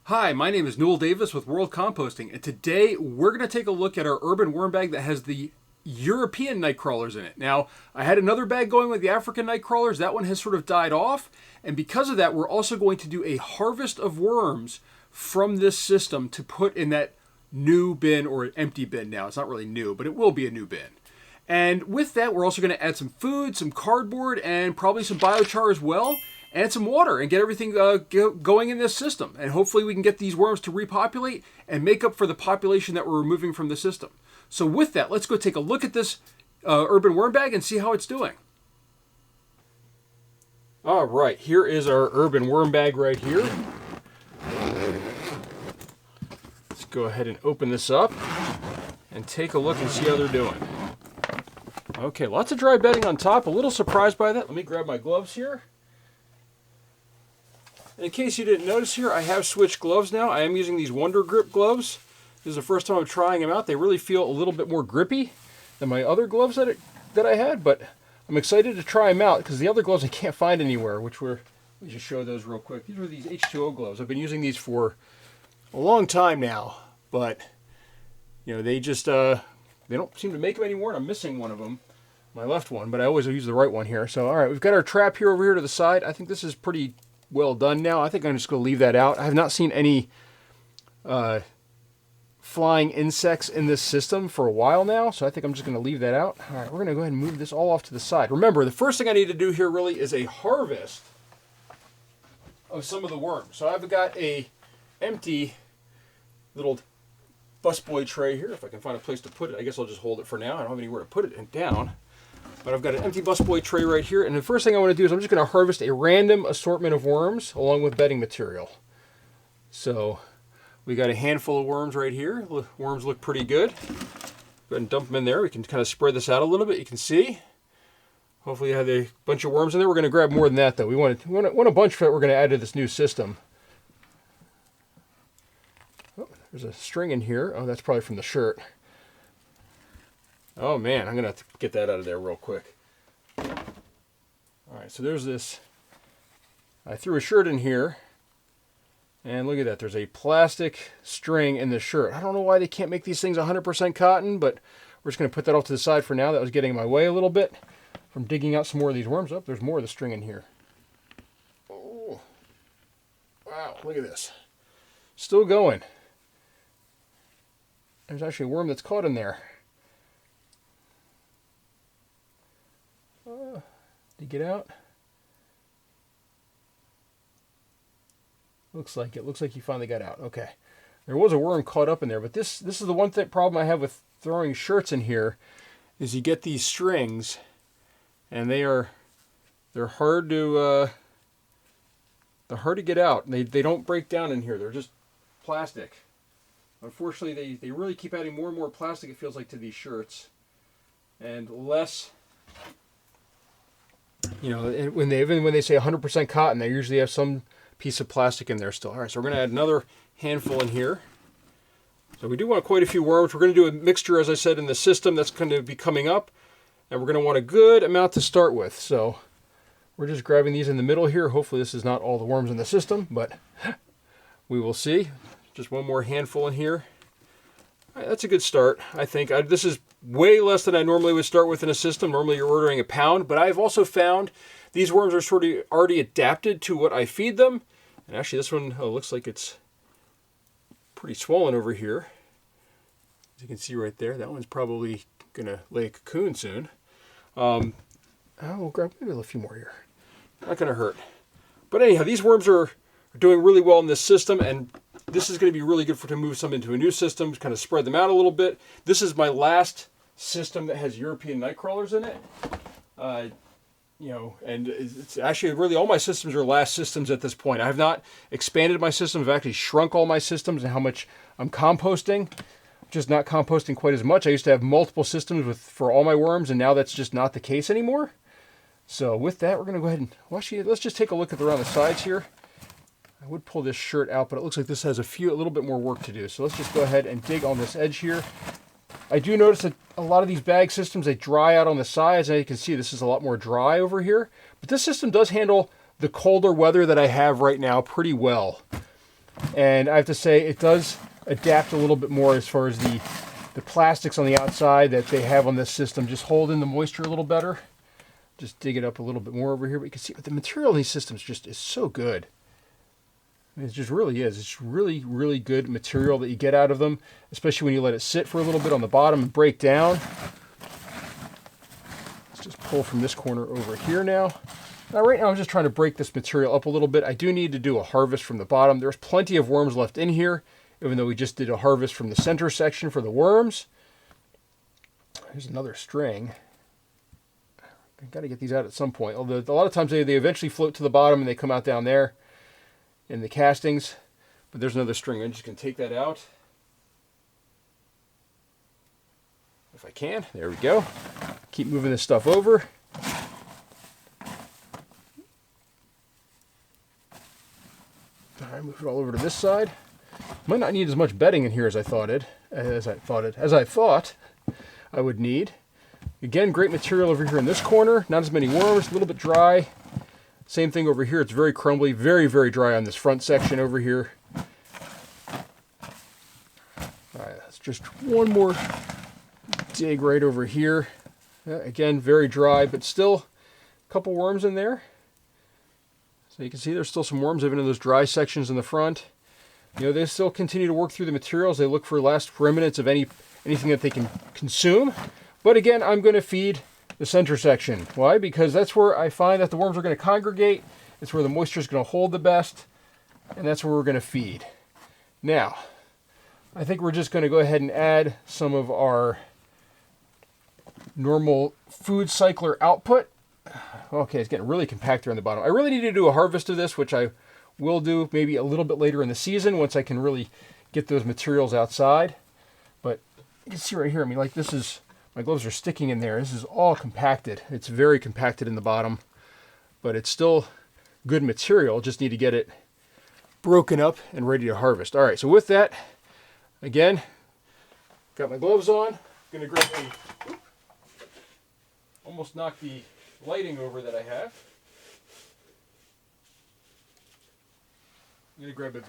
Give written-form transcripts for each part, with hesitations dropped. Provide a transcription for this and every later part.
Hi, my name is Newell Davis with World Composting, and today we're going to take a look at our urban worm bag that has the European Nightcrawlers in it. Now, I had another bag going with the African Nightcrawlers. That one has sort of died off, and because of that, we're also going to do a harvest of worms from this system to put in that new bin, or empty bin now. It's not really new, but it will be a new bin. And with that, we're also going to add some food, some cardboard, and probably some biochar as well, and some water, and get everything going in this system. And hopefully we can get these worms to repopulate and make up for the population that we're removing from the system. So with that, let's go take a look at this urban worm bag and see how it's doing. All right, here is our urban worm bag right here. Let's go ahead and open this up and take a look and see how they're doing. Okay, lots of dry bedding on top. A little surprised by that. Let me grab my gloves here. In case you didn't notice here, I have switched gloves now. I am using these Wonder Grip gloves. This is the first time I'm trying them out. They really feel a little bit more grippy than my other gloves that I had, but I'm excited to try them out because the other gloves I can't find anywhere, let me just show those real quick. These are these H2O gloves. I've been using these for a long time now, but you know, they just they don't seem to make them anymore, and I'm missing one of them, my left one, but I always use the right one here. So all right, we've got our trap here over here to the side. I think this is pretty well done now. I think I'm just going to leave that out. I have not seen any flying insects in this system for a while now, so I think I'm just going to leave that out. All right, we're going to go ahead and move this all off to the side. Remember, the first thing I need to do here really is a harvest of some of the worms. So I've got a empty little busboy tray here. If I can find a place to put it, I guess I'll just hold it for now. I don't have anywhere to put it down. But I've got an empty busboy tray right here, and the first thing I want to do is I'm just going to harvest a random assortment of worms along with bedding material. So we got a handful of worms right here. Worms look pretty good. Go ahead and dump them in there. We can kind of spread this out a little bit. You can see. Hopefully you have a bunch of worms in there. We're going to grab more than that, though. We want a bunch that we're going to add to this new system. Oh, there's a string in here. Oh, that's probably from the shirt. Oh man, I'm going to have to get that out of there real quick. Alright, so there's this. I threw a shirt in here. And look at that, there's a plastic string in the shirt. I don't know why they can't make these things 100% cotton, but we're just going to put that off to the side for now. That was getting in my way a little bit from digging out some more of these worms. Oh, there's more of the string in here. Oh, wow, look at this. Still going. There's actually a worm that's caught in there. Did he get out? Looks like it. Looks like he finally got out. Okay. There was a worm caught up in there, but this is the one problem I have with throwing shirts in here, is you get these strings, and they're hard to get out. They don't break down in here. They're just plastic. Unfortunately, they really keep adding more and more plastic, it feels like, to these shirts, and less. You know, even when they say 100% cotton, they usually have some piece of plastic in there still. All right, so we're going to add another handful in here. So we do want quite a few worms. We're going to do a mixture, as I said, in the system that's going to be coming up. And we're going to want a good amount to start with. So we're just grabbing these in the middle here. Hopefully this is not all the worms in the system, but we will see. Just one more handful in here. All right, that's a good start, I think. This is way less than I normally would start with in a system. Normally you're ordering a pound, but I've also found these worms are sort of already adapted to what I feed them. And actually this one, looks like it's pretty swollen over here. As you can see right there, that one's probably going to lay a cocoon soon. We'll grab maybe a few more here. Not going to hurt. But anyhow, these worms are doing really well in this system, and this is going to be really good to move some into a new system, to kind of spread them out a little bit. This is my last system that has European Nightcrawlers in it. You know, and it's actually really all my systems are last systems at this point. I have not expanded my system. I've actually shrunk all my systems and how much I'm composting. Just not composting quite as much. I used to have multiple systems for all my worms, and now that's just not the case anymore. So with that, we're going to go ahead and, well, actually, let's just take a look around the sides here. I would pull this shirt out, but it looks like this has a little bit more work to do. So let's just go ahead and dig on this edge here. I do notice that a lot of these bag systems, they dry out on the sides. As you can see, this is a lot more dry over here. But this system does handle the colder weather that I have right now pretty well. And I have to say, it does adapt a little bit more as far as the plastics on the outside that they have on this system just hold in the moisture a little better. Just dig it up a little bit more over here, but you can see the material in these systems just is so good. It just really is. It's really, really good material that you get out of them, especially when you let it sit for a little bit on the bottom and break down. Let's just pull from this corner over here now. Now, right now, I'm just trying to break this material up a little bit. I do need to do a harvest from the bottom. There's plenty of worms left in here, even though we just did a harvest from the center section for the worms. Here's another string. I've got to get these out at some point. Although a lot of times they eventually float to the bottom and they come out down there in the castings. But there's another string. I'm just going to take that out. If I can. There we go. Keep moving this stuff over. All right, move it all over to this side. Might not need as much bedding in here as I thought I would need. Again, great material over here in this corner. Not as many worms, a little bit dry. Same thing over here. It's very crumbly, very, very dry on this front section over here. All right, that's just one more dig right over here. Again, very dry, but still a couple worms in there. So you can see there's still some worms even in those dry sections in the front. You know, they still continue to work through the materials. They look for last remnants of anything that they can consume. But again, I'm going to feed the center section. Why? Because that's where I find that the worms are going to congregate. It's where the moisture is going to hold the best. And that's where we're going to feed. Now, I think we're just going to go ahead and add some of our normal Foodcycler output. Okay, it's getting really compact here on the bottom. I really need to do a harvest of this, which I will do maybe a little bit later in the season once I can really get those materials outside. But you can see right here, I mean, like this is, my gloves are sticking in there. This is all compacted. It's very compacted in the bottom, but it's still good material. Just need to get it broken up and ready to harvest. All right, so with that, again, got my gloves on. Gonna grab a, almost knocked the lighting over that I have. I'm going to grab a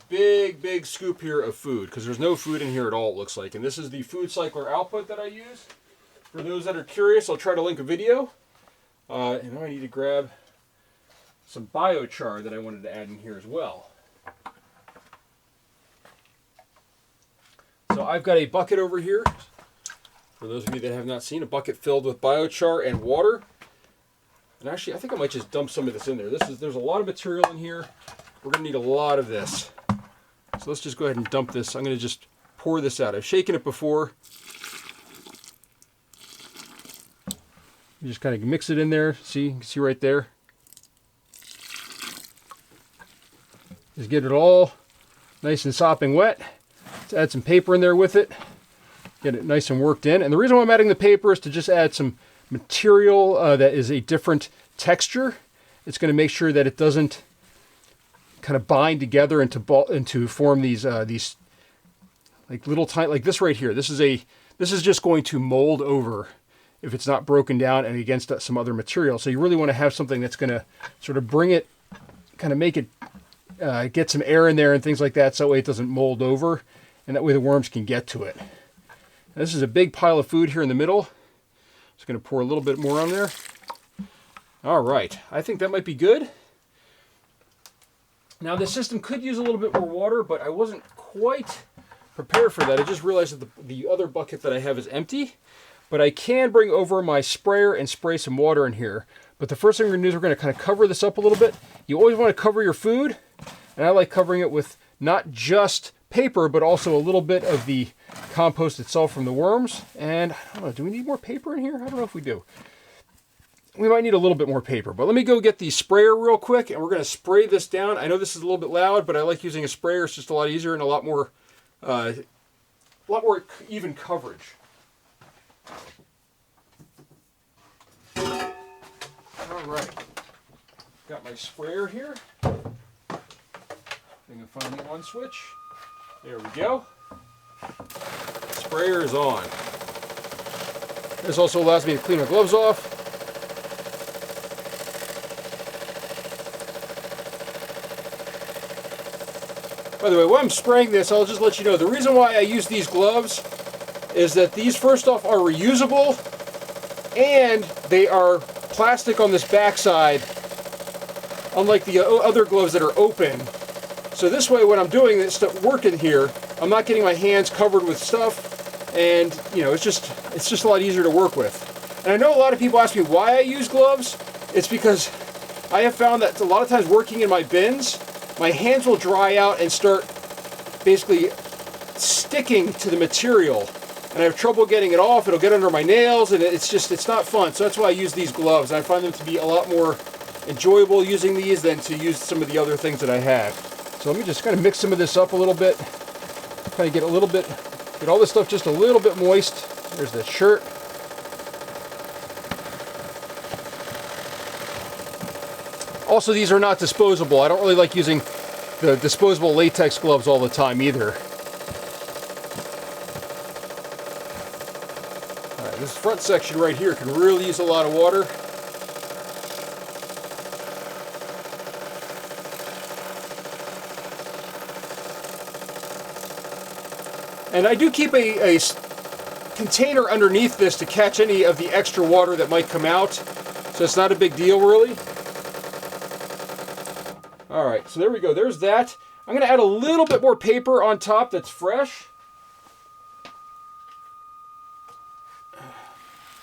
big scoop here of food because there's no food in here at all, it looks like. And this is the Foodcycler output that I use. For those that are curious, I'll try to link a video. And now I need to grab some biochar that I wanted to add in here as well. So I've got a bucket over here. For those of you that have not seen, a bucket filled with biochar and water. And actually, I think I might just dump some of this in there. There's a lot of material in here. We're going to need a lot of this. So let's just go ahead and dump this. I'm going to just pour this out. I've shaken it before. You just kind of mix it in there. See, you can see right there. Just get it all nice and sopping wet. Let's add some paper in there with it. Get it nice and worked in. And the reason why I'm adding the paper is to just add some material that is a different texture. It's going to make sure that it doesn't kind of bind together and to form these like little tiny, like this right here. This is just going to mold over if it's not broken down and against some other material. So you really want to have something that's going to sort of bring it, kind of make it get some air in there and things like that, so that way it doesn't mold over, and that way the worms can get to it. Now, this is a big pile of food here in the middle. Just going to pour a little bit more on there. All right, I think that might be good. Now this system could use a little bit more water, but I wasn't quite prepared for that. I just realized that the other bucket that I have is empty, but I can bring over my sprayer and spray some water in here. But the first thing we're going to do is we're going to kind of cover this up a little bit. You always want to cover your food, and I like covering it with not just paper, but also a little bit of the compost itself from the worms. And I don't know, do we need more paper in here? I don't know if we do. We might need a little bit more paper, but let me go get the sprayer real quick, and we're going to spray this down. I know this is a little bit loud, but I like using a sprayer. It's just a lot easier and a lot more even coverage. All right, got my sprayer here. I can find the on switch. There we go. Sprayer is on. This also allows me to clean my gloves off. By the way, while I'm spraying this, I'll just let you know, the reason why I use these gloves is that these, first off, are reusable, and they are plastic on this backside, unlike the other gloves that are open. So this way, when I'm doing this stuff, working here, I'm not getting my hands covered with stuff, and you know, it's just a lot easier to work with. And I know a lot of people ask me why I use gloves. It's because I have found that a lot of times working in my bins, my hands will dry out and start basically sticking to the material. And I have trouble getting it off. It'll get under my nails, and it's not fun. So that's why I use these gloves. And I find them to be a lot more enjoyable using these than to use some of the other things that I have. So let me just kind of mix some of this up a little bit. Kind of get all this stuff just a little bit moist. There's the shirt. Also, these are not disposable. I don't really like using the disposable latex gloves all the time either. All right, this front section right here can really use a lot of water. And I do keep a container underneath this to catch any of the extra water that might come out. So it's not a big deal, really. Alright, so there we go. There's that. I'm going to add a little bit more paper on top that's fresh.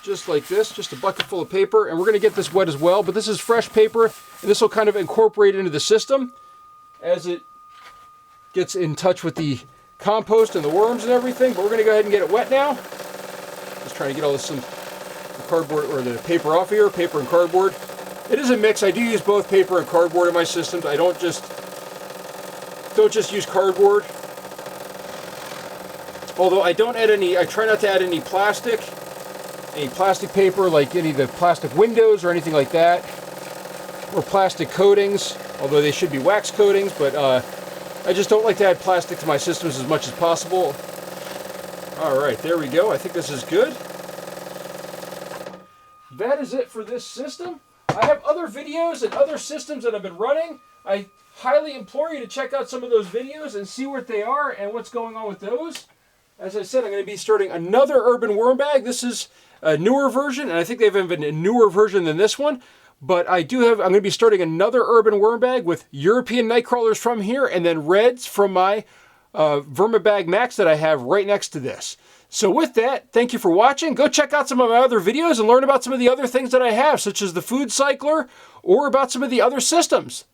Just like this, just a bucket full of paper. And we're going to get this wet as well, but this is fresh paper, and this will kind of incorporate into the system as it gets in touch with the compost and the worms and everything. But we're going to go ahead and get it wet now. Just trying to get all this some cardboard or the paper off here, paper and cardboard. It is a mix. I do use both paper and cardboard in my systems. I don't just use cardboard. Although I try not to add any plastic paper, like any of the plastic windows or anything like that, or plastic coatings, although they should be wax coatings, but I just don't like to add plastic to my systems as much as possible. Alright, there we go. I think this is good. That is it for this system. I have other videos and other systems that I've been running. I highly implore you to check out some of those videos and see what they are and what's going on with those. As I said, I'm going to be starting another urban worm bag. This is a newer version, and I think they've even a newer version than this one. But I'm going to be starting another urban worm bag with European Nightcrawlers from here, and then reds from my Vermibag Max that I have right next to this. So with that, thank you for watching. Go check out some of my other videos and learn about some of the other things that I have, such as the Foodcycler, or about some of the other systems.